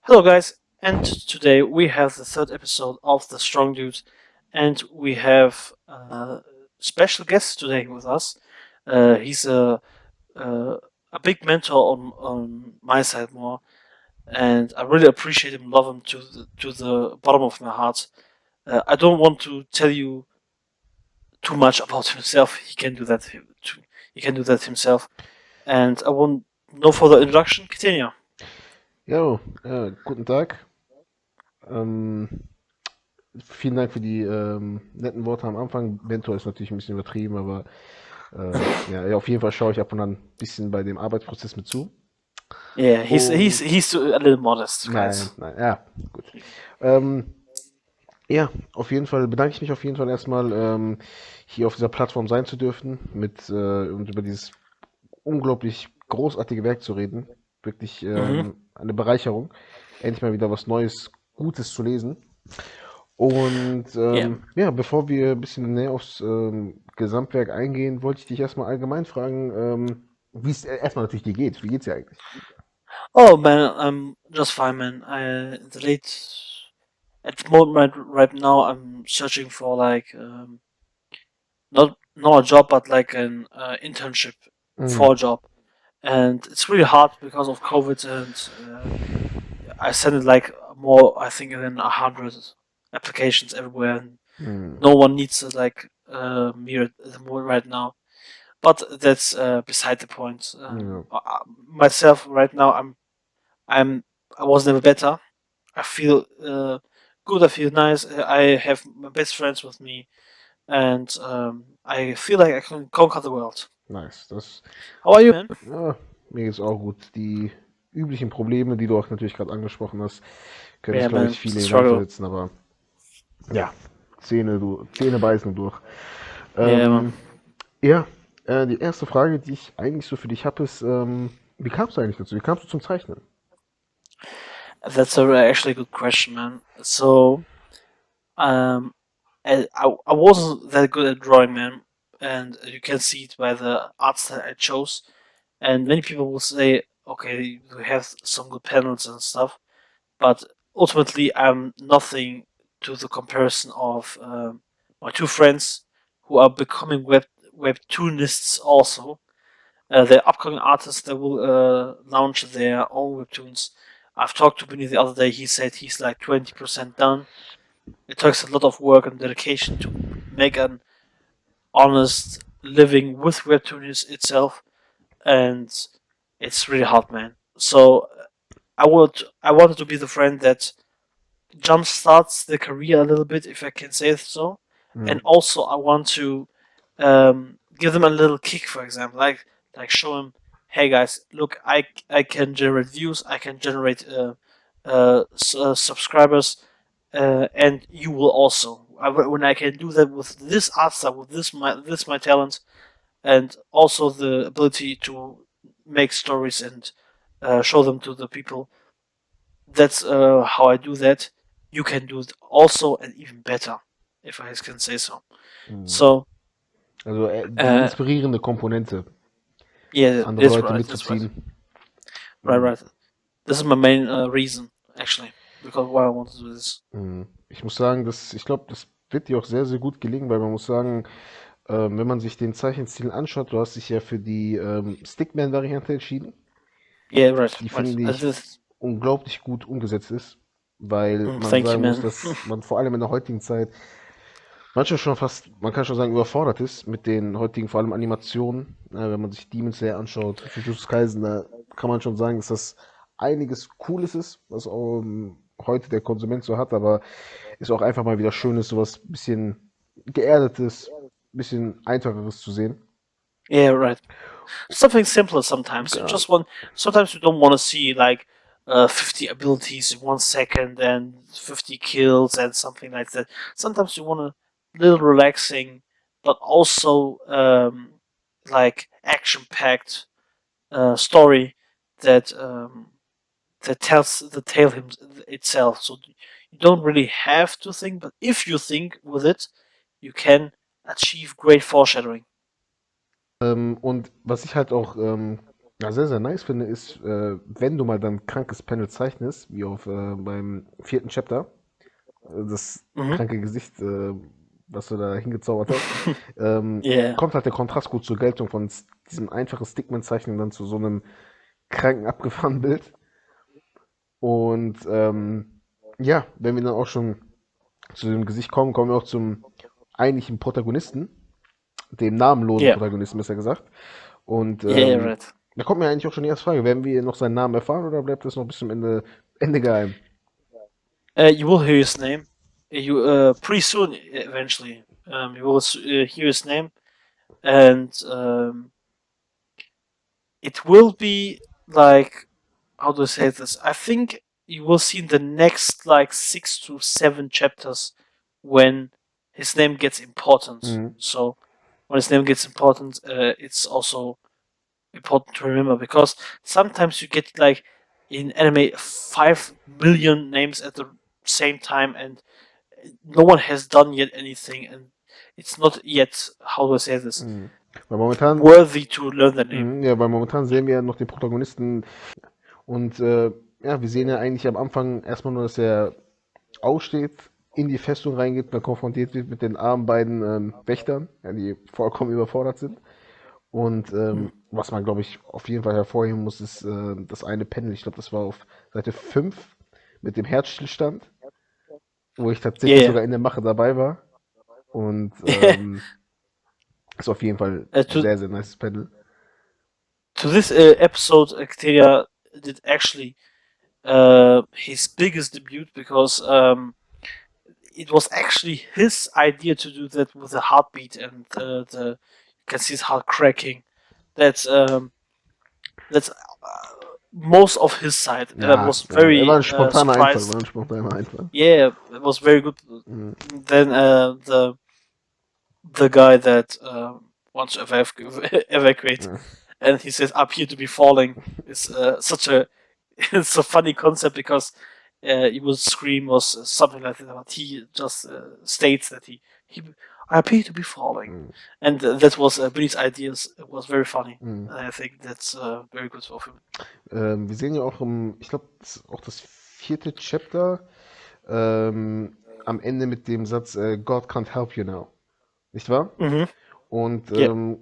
Hello, guys, and today we have the third episode of The Strong Dude, and we have a special guest today with us. He's uh, a big mentor on my side more, and I really appreciate him, love him to the bottom of my heart. I don't want to tell you too much about himself. He can do that himself, and I want no further introduction. Ketenia. Jo, guten Tag. Ähm, Vielen Dank für die netten Worte am Anfang. Mentor ist natürlich ein bisschen übertrieben, aber ja, auf jeden Fall schaue ich ab und an ein bisschen bei dem Arbeitsprozess mit zu. Yeah, Und he's a little modest, nein, guys. nein, ja, gut. Ähm, ja, auf jeden Fall bedanke ich mich auf jeden Fall erstmal, hier auf dieser Plattform sein zu dürfen und über dieses unglaublich großartige Werk zu reden. Wirklich Mhm. eine Bereicherung. Endlich mal wieder was Neues, Gutes zu lesen. Und Yeah. ja, bevor wir ein bisschen näher aufs Gesamtwerk eingehen, wollte ich dich erstmal allgemein fragen, wie es erstmal natürlich dir geht. Wie geht's dir eigentlich? Oh man, I'm just fine, man. The late at the moment right now, I'm searching for like not a job, but like an internship Mhm. for a job, and it's really hard because of COVID, and I sent it like more, I think, than 100 applications everywhere, and Mhm. no one needs me at the moment right now. But that's beside the point. Ja. Myself right now, I'm I was never better. I feel good. I feel nice. I have my best friends with me, and I feel like I can conquer the world. Nice. How are you, man? Ja, mir geht's auch gut. Die üblichen Probleme, die du auch natürlich gerade angesprochen hast, können es, Yeah, glaube ich, man, viele the in den Sand struggle. versetzen, aber ja, Zähne beißen durch. Yeah, man. Ähm, ja, die erste Frage, die ich eigentlich so für dich habe, ist, wie kamst du eigentlich dazu? Wie kamst du zum Zeichnen? That's actually a good question, man. So, um, I wasn't that good at drawing, man, and you can see it by the arts that I chose. And many people will say, okay, you have some good panels and stuff, but ultimately I'm nothing to the comparison of my two friends who are becoming webtoonists also. They're upcoming artists that will launch their own webtoons. I've talked to Benny the other day. He said he's like 20% done. It takes a lot of work and dedication to make an honest living with webtoons itself, and it's really hard, man. So I wanted to be the friend that jumpstarts the career a little bit, if I can say so. Ja. And also, I want to give them a little kick, for example, like show them, hey guys, look, I can generate views, I can generate subscribers, and you will also. When I can do that with this art style, with this my talent, and also the ability to make stories and show them to the people, that's how I do that. You can do it also and even better, if I can say so. Mhm. So, Also die uh, inspirierende Komponente, yeah, andere that's Leute right. That's right. mitzuziehen. Right, Mhm. right. This is my main reason, actually, because why I want to do this. Mhm. Ich muss sagen, ich glaube, das wird dir auch sehr, sehr gut gelingen, weil man muss sagen, wenn man sich den Zeichenstil anschaut, du hast dich ja für die Stickman-Variante entschieden, Yeah, right, die right. finde ich unglaublich gut umgesetzt ist, weil man Thank you, sagen muss, man. dass man vor allem in der heutigen Zeit manchmal schon fast, man kann schon sagen, überfordert ist mit den heutigen, vor allem Animationen. Wenn man sich Demon Slayer anschaut, Jujutsu Kaisen, da kann man schon sagen, dass das einiges Cooles ist, was auch, heute der Konsument so hat, aber ist auch einfach mal wieder schön ist, sowas bisschen geerdetes, bisschen einfacheres zu sehen. Yeah, right. Something simpler sometimes. You Genau. just want. Sometimes you don't want to see like 50 abilities in 1 second and 50 kills and something like that. Sometimes you want a little relaxing, but also like action-packed story that that tells the tale itself. So you don't really have to think, but if you think with it, you can achieve great foreshadowing. Und was ich halt auch Ja, sehr, sehr nice finde, ist, wenn du mal dann krankes Panel zeichnest, wie beim vierten Chapter, das Mhm. kranke Gesicht, was du da hingezaubert hast, Yeah. kommt halt der Kontrast gut zur Geltung von diesem einfachen Stickman-Zeichnen dann zu so einem kranken, abgefahrenen Bild. Und ja, wenn wir dann auch schon zu dem Gesicht kommen, kommen wir auch zum eigentlichen Protagonisten, dem namenlosen Yeah. Protagonisten, besser gesagt. Und Yeah, right. da kommt mir eigentlich auch schon die erste Frage, werden wir noch seinen Namen erfahren oder bleibt das noch bis zum Ende geheim? You will hear his name. You pretty soon, eventually, you will hear his name, and it will be like, how do I say this? I think you will see in the next like 6 to 7 chapters when his name gets important. Mhm. So when his name gets important, it's also important to remember because sometimes you get like in anime 5 million names at the same time and no one has done yet anything and it's not yet, how do I say this, Mhm. Weil momentan, worthy to learn the name. ja, weil momentan sehen wir ja noch den Protagonisten und ja, wir sehen ja eigentlich am Anfang erstmal nur, dass er aussteht, in die Festung reingeht, dann konfrontiert wird mit den armen beiden Wächtern, ja, die vollkommen überfordert sind. Und Mhm. was man, glaube ich, auf jeden Fall hervorheben muss, ist das eine Panel, ich glaube, das war auf Seite 5 mit dem Herzstillstand, wo ich tatsächlich Yeah, sogar in der Mache dabei war. Und yeah. ist auf jeden Fall to sehr, sehr nice Panel. to this episode, Ketenia did actually his biggest debut because it was actually his idea to do that with the heartbeat and the you can see his heart cracking. That's most of his side, and I Ja, was er war very ein spontaner Einfall, war surprised. ein spontaner Einfall. Yeah, it was very good. Mhm. Then the guy that wants to evacuate, Ja. and he says "appear to be falling" is such a it's a funny concept because he would scream or something like that, but he just states that he I appear to be falling, Mhm. and that was Billy's ideas. It was very funny. Mhm. And I think that's very good of him. Wir sehen ja auch ich glaube, auch das vierte Chapter am Ende mit dem Satz God can't help you now. Nicht wahr? Hmm. Und Yeah.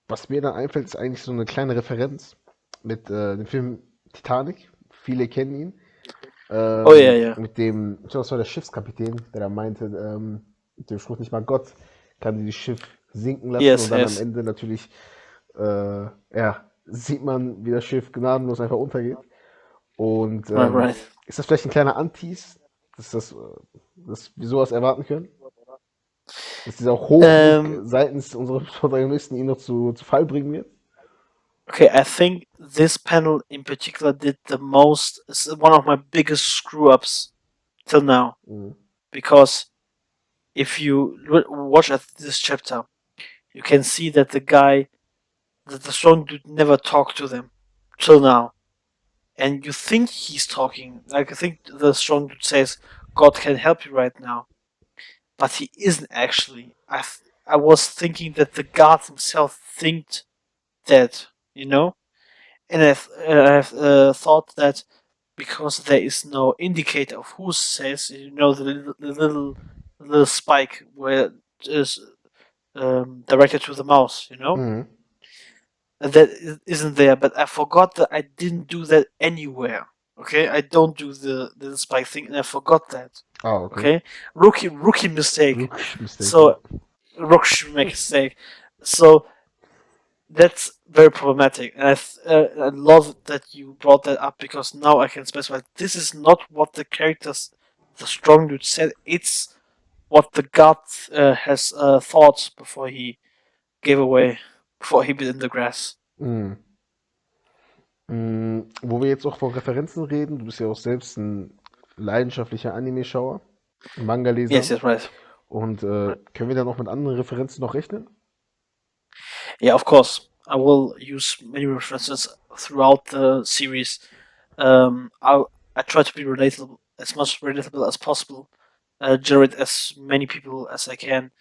was mir da einfällt, ist eigentlich so eine kleine Referenz mit dem Film Titanic. Viele kennen ihn. Oh yeah, yeah. Mit dem, ich glaube, das war der Schiffskapitän, der da meinte, mit dem Spruch nicht mal Gott kann dieses Schiff sinken lassen und Yes, dann am yes. Ende natürlich, ja, sieht man, wie das Schiff gnadenlos einfach untergeht. Und Right, right. ist das vielleicht ein kleiner Antis, dass wir sowas erwarten können? Dass dieser Hochmut Um, seitens unseres Protagonisten ihn noch zu Fall bringen wird? okay, I think this panel in particular did the most. Is one of my biggest screw ups till now Mhm. because if you watch at this chapter, you can see that that the strong dude never talked to them till now, and you think he's talking. Like I think the strong dude says, "God can help you right now," but he isn't actually. I was thinking that the God himself thinked that, you know, and I've thought that because there is no indicator of who says, you know, the little spike where it is directed to the mouse, you know, Mhm. that isn't there. But I forgot that I didn't do that anywhere. Okay, I don't do the spike thing, and I forgot that. Ah, okay. Okay, rookie mistake. Mistake, ja. So rookie mistake. So that's very problematic, and I love that you brought that up because now I can specify this is not what the characters, the strong dude said. It's what the god has thought before he gave away, before he bit in the grass. Mhm. Wo wir jetzt auch von Referenzen reden, du bist ja auch selbst ein leidenschaftlicher Anime-Schauer, Yes, Manga-Leser. yes, right. Und können wir dann auch mit anderen Referenzen noch rechnen? Yeah, of course. I will use many references throughout the series. I try to be relatable, as much relatable as possible, generate as many people as I can,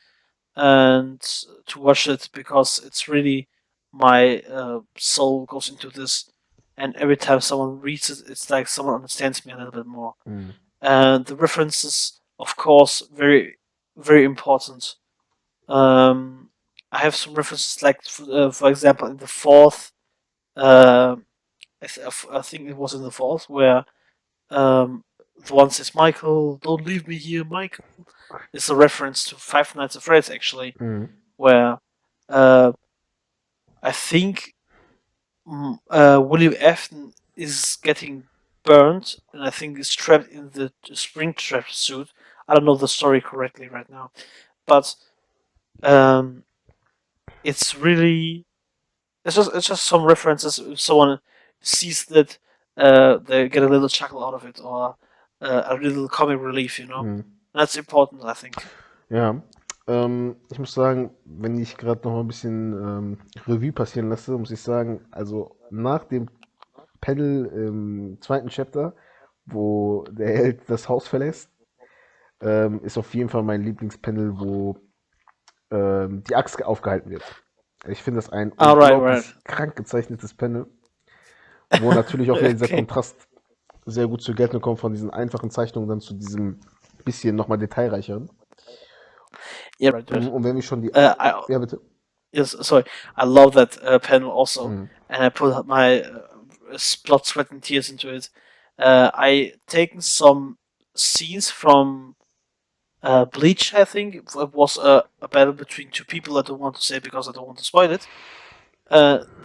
and to watch it because it's really my soul goes into this, and every time someone reads it, it's like someone understands me a little bit more. Mm. The references, of course, very important. Um, I have some references, like for example, in the fourth, uh, I think it was in the fourth where um, the one says, "Michael, don't leave me here, Michael." It's a reference to Five Nights at Freddy's, actually, Mm. where uh, I think William Afton is getting burned, and I think is trapped in the Springtrap suit. I don't know the story correctly right now, but um, it's really it's just some references. If someone sees that, they get a little chuckle out of it, or a little comic relief. Mm. That's important, I think. Ja, ich muss sagen, wenn ich gerade noch mal ein bisschen Revue passieren lasse, muss ich sagen, also nach dem Panel im zweiten Chapter, wo der Held das Haus verlässt, ist auf jeden Fall mein Lieblingspanel, wo die Axt aufgehalten wird. Ich finde das ein All right, right. unglaublich krank gezeichnetes Panel, wo natürlich auch wieder dieser Okay. Kontrast sehr gut zur Geltung kommt von diesen einfachen Zeichnungen dann zu diesem bisschen nochmal detailreicheren. Yeah, right, right. Und wenn wir schon die... I Ja, bitte. yes, sorry. I love that panel also, Mhm. and I put my blood, sweat, and tears into it. I taken some scenes from Bleach. I think it was a battle between two people. I don't want to say because I don't want to spoil it.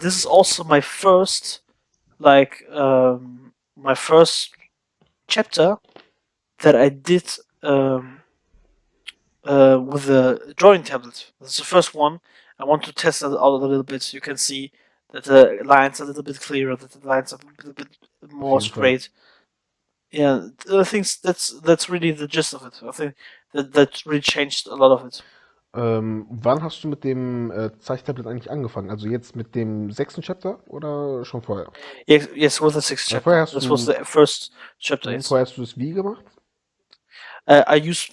This is also my first, my first chapter that I did with the drawing tablet. That's the first one. I want to test it out a little bit. You can see that the lines are a little bit clearer, that the lines are a little bit Auf more jeden Fall. straight. Yeah, I think that's really the gist of it. I think that really changed a lot of it. Wann hast du mit dem Zeichentablet eigentlich angefangen? Also jetzt mit dem sechsten Chapter oder schon vorher? Yes, yes, with the sixth Weil chapter. This was the first chapter. Yes, vorher hast du das wie gemacht? I used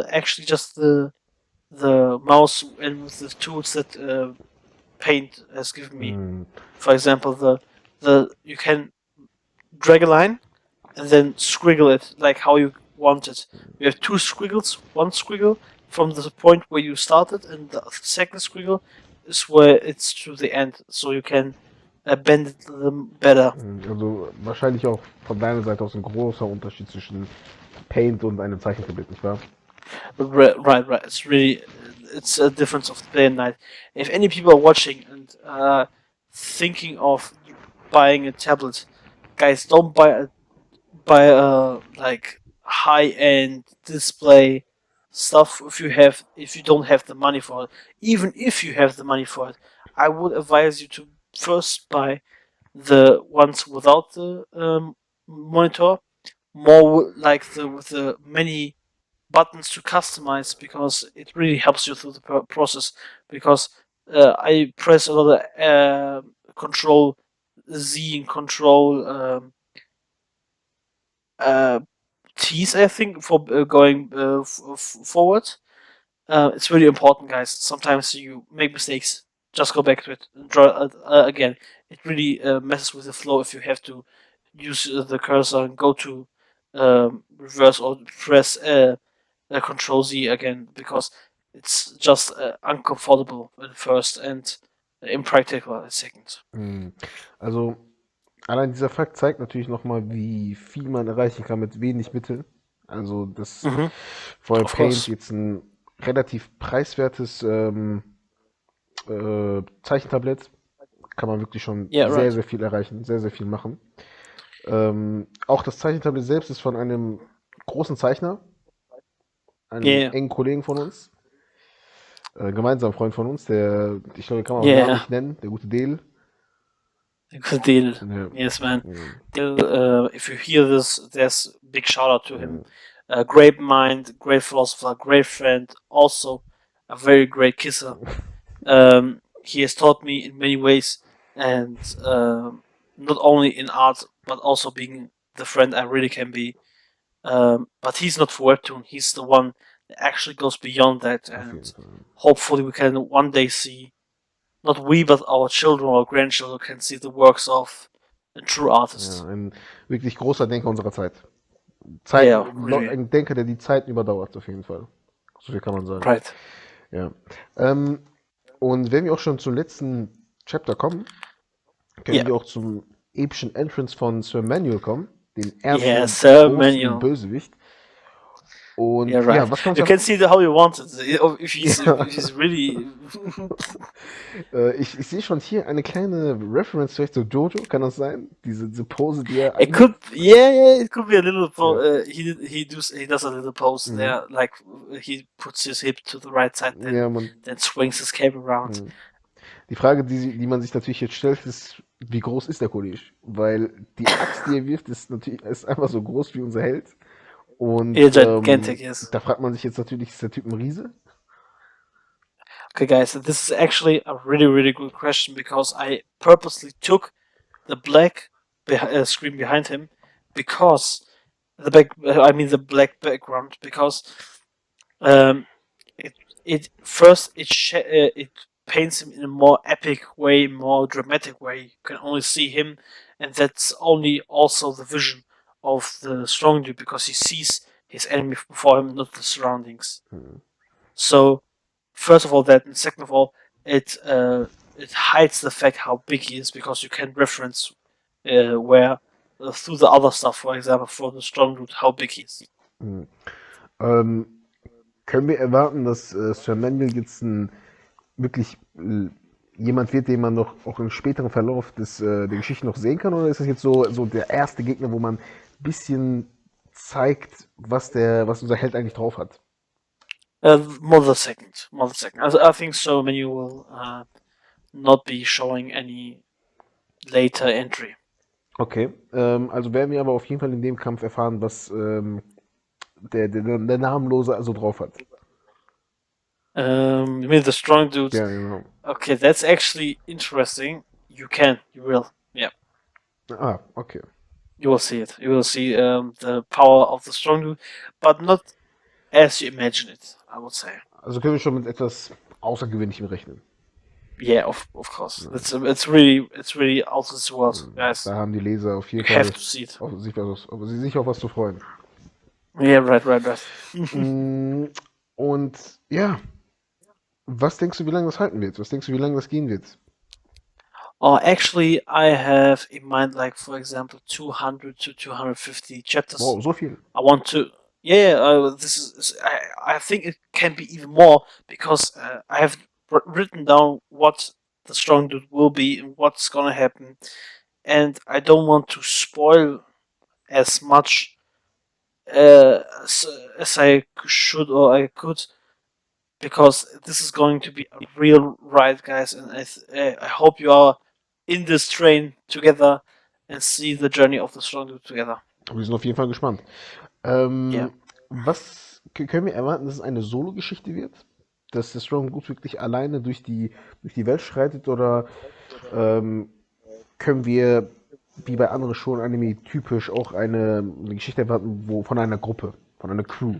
actually just the mouse and with the tools that Paint has given me. Hm. For example, the you can drag a line and then squiggle it like how you want it. You have two squiggles, one squiggle from the point where you started, and the second squiggle is where it's to the end, so you can bend it better. Also wahrscheinlich auch von deiner Seite aus ein großer Unterschied zwischen Paint und einem Zeichentablet, nicht wahr? Right, right. It's a difference of day and night. If any people are watching and thinking of buying a tablet, guys, don't buy a like high end display stuff if you don't have the money for it. Even if you have the money for it, I would advise you to first buy the ones without the monitor, more like the with the many buttons to customize, because it really helps you through the process. Because I press a lot of Control Z and Control uh, T's, I think, for going forward. It's really important, guys. Sometimes you make mistakes. Just go back to it and draw again. It really messes with the flow if you have to use the cursor and go to reverse or press Control Z again, because it's just uncomfortable at first and impractical at second. Also allein dieser Fakt zeigt natürlich nochmal, wie viel man erreichen kann mit wenig Mitteln. Also dass Hmm. vor allem Of Paint course. jetzt ein relativ preiswertes Zeichentablett, kann man wirklich schon Yeah, sehr, right. sehr viel erreichen, sehr, sehr viel machen. Auch das Zeichentablett selbst ist von einem großen Zeichner, einem Yeah, engen Kollegen von uns, gemeinsamen Freund von uns, der, ich glaube, kann man auch yeah. namentlich nennen, der gute Dale. Good deal. Ja, Yes, man. ja, If you hear this, there's big shout out to him. ja. Great mind, great philosopher, great friend, also a very great kisser. He has taught me in many ways, and not only in art, but also being the friend I really can be. But he's not for Webtoon. He's the one that actually goes beyond that, Auf jeden and Fall. hopefully we can one day see not we, but our children or grandchildren can see the works of a true Ja, artist. ein wirklich großer Denker unserer Zeit. Yeah, really. Ein Denker, der die Zeiten überdauert, auf jeden Fall. So viel kann man sagen. Right. Ja. Ähm, und wenn wir auch schon zum letzten Chapter kommen, können Yeah. wir auch zum epischen Entrance von Sir Manuel kommen, dem ersten Yeah, und Sir großen Manuel. Bösewicht. Yeah, Und right. ja, was kann man You sagen? can see how you want it. If Ja, he's really. ich sehe schon hier eine kleine Reference vielleicht zu Jojo, kann das sein? Diese Pose, die er It einnimmt? could, yeah, yeah, it could be a little. Ja. He does a little pose Mhm. there, like he puts his hip to the right side, Ja, man. then swings his cape around. Mhm. Die Frage, die man sich natürlich jetzt stellt, ist, wie groß ist der Kollege? Weil die Axt, die er wirft, ist einfach so groß wie unser Held. Yeah, Und gigantic, yes. da fragt man sich jetzt natürlich, ist der Typ ein Riese? Okay, guys, this is actually a really, really good question because I purposely took the black screen behind him because I mean the black background because um, it it paints him in a more epic way, more dramatic way. You can only see him, and that's only also the vision of the strong dude because he sees his enemy before him, not the surroundings. Hm. So, first of all, that, and second of all, it hides the fact how big he is because you can reference where through the other stuff, for example, for the strong dude, how big he is. Hm. Ähm, können wir erwarten, dass Sir Manuel jetzt wirklich jemand wird, den man noch auch im späteren Verlauf der Geschichte noch sehen kann? Oder ist das jetzt so der erste Gegner, wo man ein bisschen zeigt, was unser Held eigentlich drauf hat? More the second. I think so. When you will not be showing any later entry. Okay, also werden wir aber auf jeden Fall in dem Kampf erfahren, was der Namenlose also drauf hat. You mean the strong dude? Ja, genau. Okay, that's actually interesting. You will, yeah, Ah, okay. you will see it. You will see the power of the strong dude, but not as you imagine it. I would say. Also können wir schon mit etwas Außergewöhnlichem rechnen. Yeah, of course. Ja. It's really out of this world, guys. Da haben die Leser auf You jeden have Fall to see it. sich auf was zu freuen. Yeah, right. Mm, Und ja, was denkst du, wie lange das halten wird? Was denkst du, wie lange das gehen wird? Or actually, I have in mind, like for example, 200 to 250 chapters. Wow, so viel. I want to. Yeah, this is. I think it can be even more because I have written down what the strong dude will be and what's gonna happen, and I don't want to spoil as much as I should or I could because this is going to be a real ride, guys, and I hope you are in this train together and see the journey of the strong dude together. Wir sind auf jeden Fall gespannt. Yeah. Können wir erwarten, dass es eine Solo-Geschichte wird? Dass der Strong Gut wirklich alleine durch die Welt schreitet? Oder ähm, können wir, wie bei anderen schon Anime typisch, auch eine Geschichte erwarten, von einer Gruppe, von einer Crew?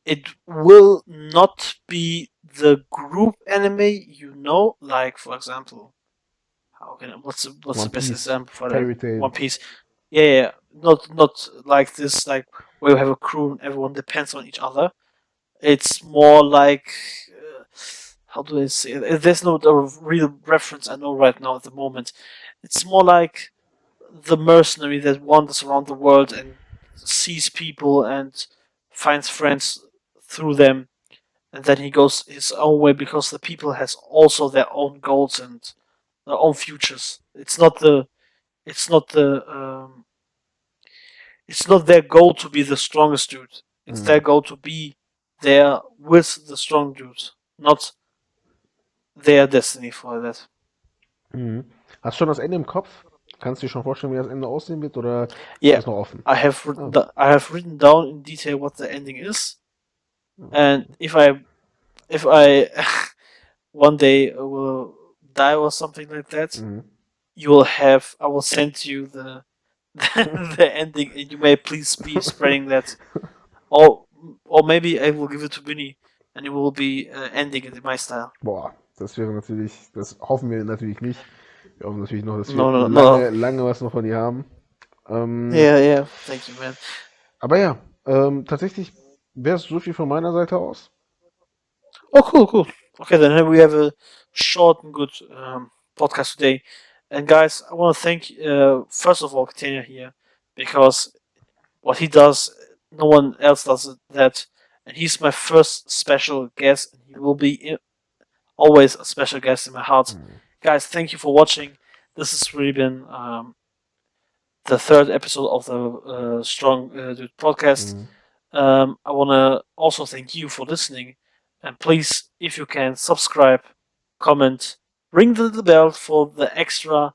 It will not be the group anime, you know, like for example, what's the One best Piece, example for that? Fairy Tail. One Piece. Yeah, not like this, like where you have a crew and everyone depends on each other. It's more like how do I say it? There's no real reference I know right now at the moment. It's more like the mercenary that wanders around the world and sees people and finds friends through them, and then he goes his own way because the people has also their own goals and their own futures. It's not the it's not their goal to be the strongest dude. It's their Mhm. goal to be there with the strong dude, not their destiny for that. Mhm. Hast du schon das Ende im Kopf? Kannst du dir schon vorstellen, wie das Ende aussehen wird? Oder ist Yeah, das noch offen? Ah, I have written down in detail what the ending is, and if I one day will die or something like that, mhm. you will have I will send you the the ending, and you may please be spreading that, or or maybe I will give it to Vinny, and it will be ending it in my style. Boah, Das wäre natürlich, das hoffen wir natürlich nicht. Wir hoffen natürlich noch, dass wir No, no, no. lange, lange was noch von ihr haben. Ähm, Yeah, yeah. Thank you, man. aber ja, tatsächlich wäre es so viel von meiner Seite aus. Oh, cool, cool. Okay, then we have a short and good podcast today. And guys, I want to thank first of all Ketenia here because what he does, no one else does that, and he's my first special guest, and he will be always a special guest in my heart. Mm, Guys, thank you for watching. This has really been the third episode of the Strong Dude podcast. mm. I want to also thank you for listening. And please, if you can, subscribe, comment, ring the little bell for the extra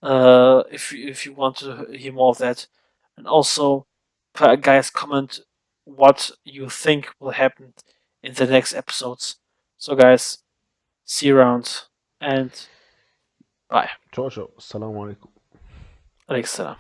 if you want to hear more of that. And also, guys, comment what you think will happen in the next episodes. So, guys, see you around and bye. Ciao, ciao. Assalamu alaikum. Alexa.